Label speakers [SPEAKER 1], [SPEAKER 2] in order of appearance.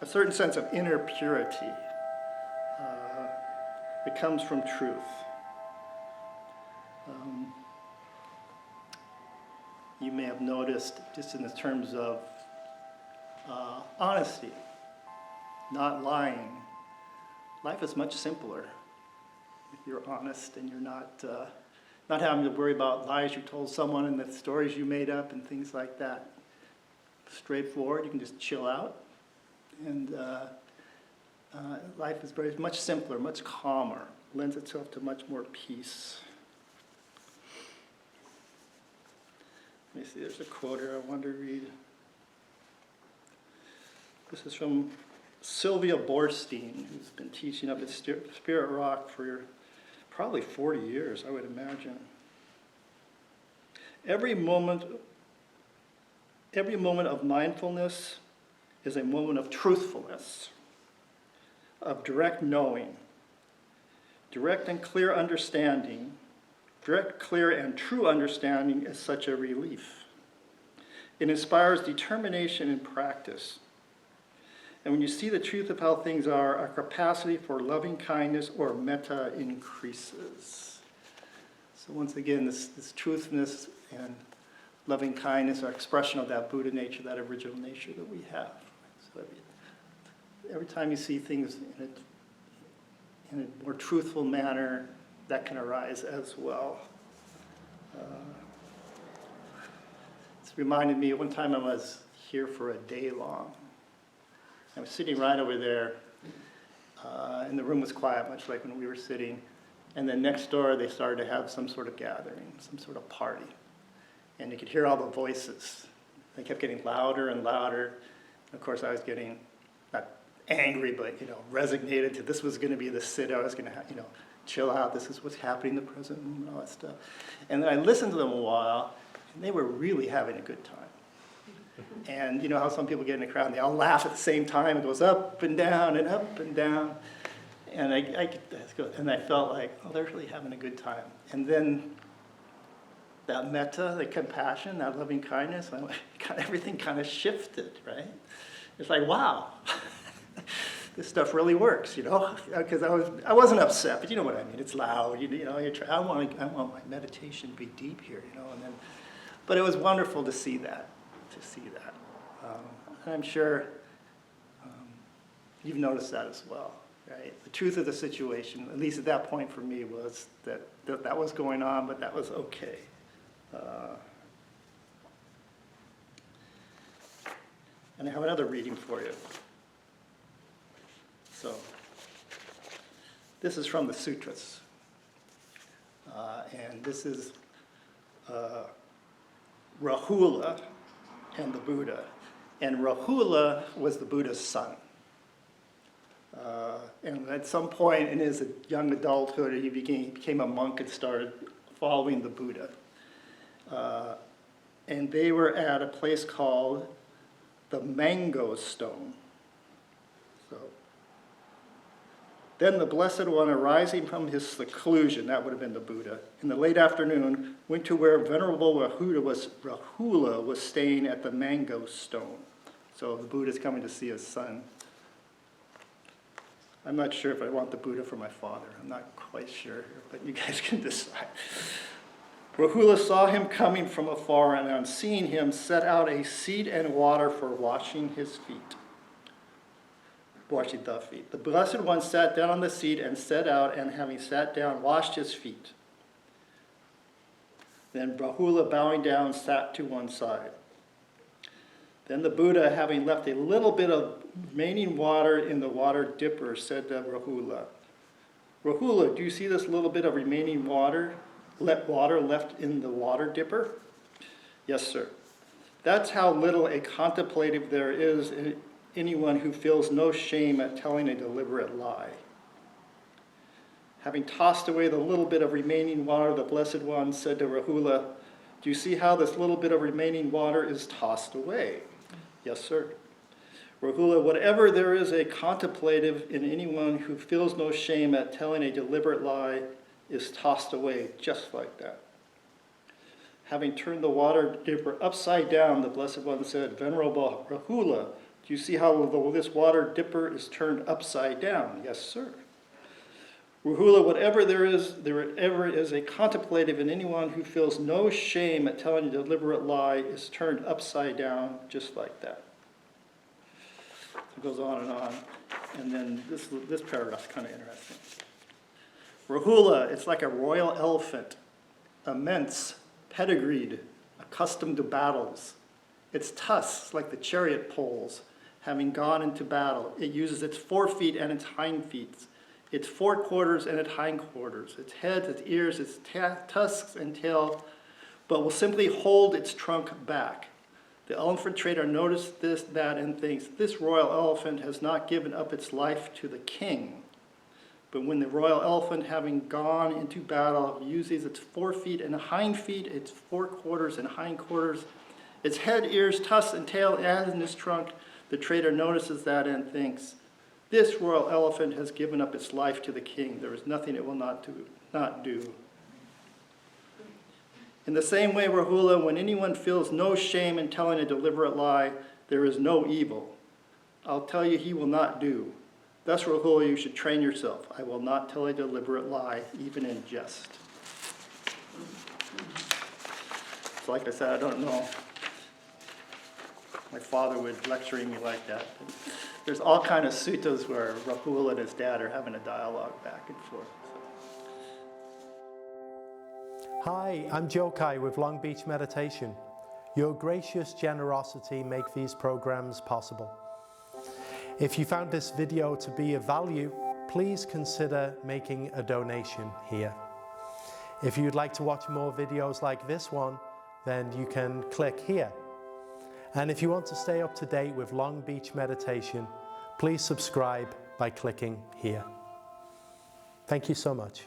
[SPEAKER 1] a certain sense of inner purity that comes from truth. You may have noticed, just in the terms of honesty, not lying, life is much simpler if you're honest and you're not having to worry about lies you told someone and the stories you made up and things like that. Straightforward, you can just chill out, and life is very much simpler, much calmer, lends itself to much more peace. Let me see, there's a quote here I want to read. This is from Sylvia Borstein, who's been teaching up at Spirit Rock for probably 40 years, I would imagine. Every moment of mindfulness is a moment of truthfulness, of direct knowing, direct and clear understanding. Direct, clear, and true understanding is such a relief. It inspires determination in practice. And when you see the truth of how things are, our capacity for loving kindness or metta increases. So once again, this truthfulness and loving kindness are expression of that Buddha nature, that original nature that we have. So every time you see things in a more truthful manner, that can arise as well. It's reminded me, one time I was here for a day long. I was sitting right over there, and the room was quiet, much like when we were sitting. And then next door, they started to have some sort of gathering, some sort of party. And you could hear all the voices. They kept getting louder and louder. And of course, I was getting, not angry, but, resignated to this was going to be the sit. I was going to, chill out, this is what's happening in the present moment, all that stuff. And then I listened to them a while, and they were really having a good time. And you know how some people get in a crowd and they all laugh at the same time, it goes up and down and up and down. And I felt like, oh, they're really having a good time. And then that metta, the compassion, that loving kindness, everything kind of shifted, right? It's like, wow. This stuff really works, because I wasn't upset, but you know what I mean. It's loud, I want my meditation to be deep here, but it was wonderful to see that, and I'm sure you've noticed that as well, right? The truth of the situation, at least at that point for me, was that was going on, but that was okay. And I have another reading for you. So, this is from the sutras, and this is Rahula and the Buddha. And Rahula was the Buddha's son. And at some point in his young adulthood, he became a monk and started following the Buddha. And they were at a place called the Mango Stone. Then the Blessed One, arising from his seclusion, that would have been the Buddha, in the late afternoon, went to where Venerable Rahula was staying at the Mango Stone. So the Buddha's coming to see his son. I'm not sure if I want the Buddha for my father. I'm not quite sure, but you guys can decide. Rahula saw him coming from afar, and on seeing him, set out a seat and water for washing his feet. Washing the feet. The Blessed One sat down on the seat and set out, and having sat down, washed his feet. Then Rahula, bowing down, sat to one side. Then the Buddha, having left a little bit of remaining water in the water dipper, said to Rahula, Rahula, do you see this little bit of remaining water left in the water dipper? Yes, sir. That's how little a contemplative there is in anyone who feels no shame at telling a deliberate lie. Having tossed away the little bit of remaining water, the Blessed One said to Rahula, do you see how this little bit of remaining water is tossed away? Yes, sir. Rahula, whatever there is a contemplative in anyone who feels no shame at telling a deliberate lie is tossed away just like that. Having turned the water dipper upside down, the Blessed One said, Venerable Rahula, do Do you see how this water dipper is turned upside down? Yes, sir. Rahula, whatever there ever is a contemplative in anyone who feels no shame at telling a deliberate lie is turned upside down just like that. It goes on. And then this paragraph is kind of interesting. Rahula, it's like a royal elephant, immense, pedigreed, accustomed to battles. Its tusks, like the chariot poles, having gone into battle. It uses its forefeet and its hind feet, its forequarters and its hindquarters, its head, its ears, its tusks and tail, but will simply hold its trunk back. The elephant trader noticed this, that, and thinks, this royal elephant has not given up its life to the king. But when the royal elephant, having gone into battle, uses its forefeet and hind feet, its forequarters and hindquarters, its head, ears, tusks, and tail, and in its trunk, the trader notices that and thinks, this royal elephant has given up its life to the king. There is nothing it will not do. In the same way, Rahula, when anyone feels no shame in telling a deliberate lie, there is no evil. I'll tell you he will not do. Thus, Rahula, you should train yourself. I will not tell a deliberate lie, even in jest. So like I said, I don't know. My father would lecturing me like that. There's all kind of suttas where Rahula and his dad are having a dialogue back and forth.
[SPEAKER 2] Hi, I'm Jokai with Long Beach Meditation. Your gracious generosity make these programs possible. If you found this video to be of value, please consider making a donation here. If you'd like to watch more videos like this one, then you can click here. And if you want to stay up to date with Long Beach Meditation, please subscribe by clicking here. Thank you so much.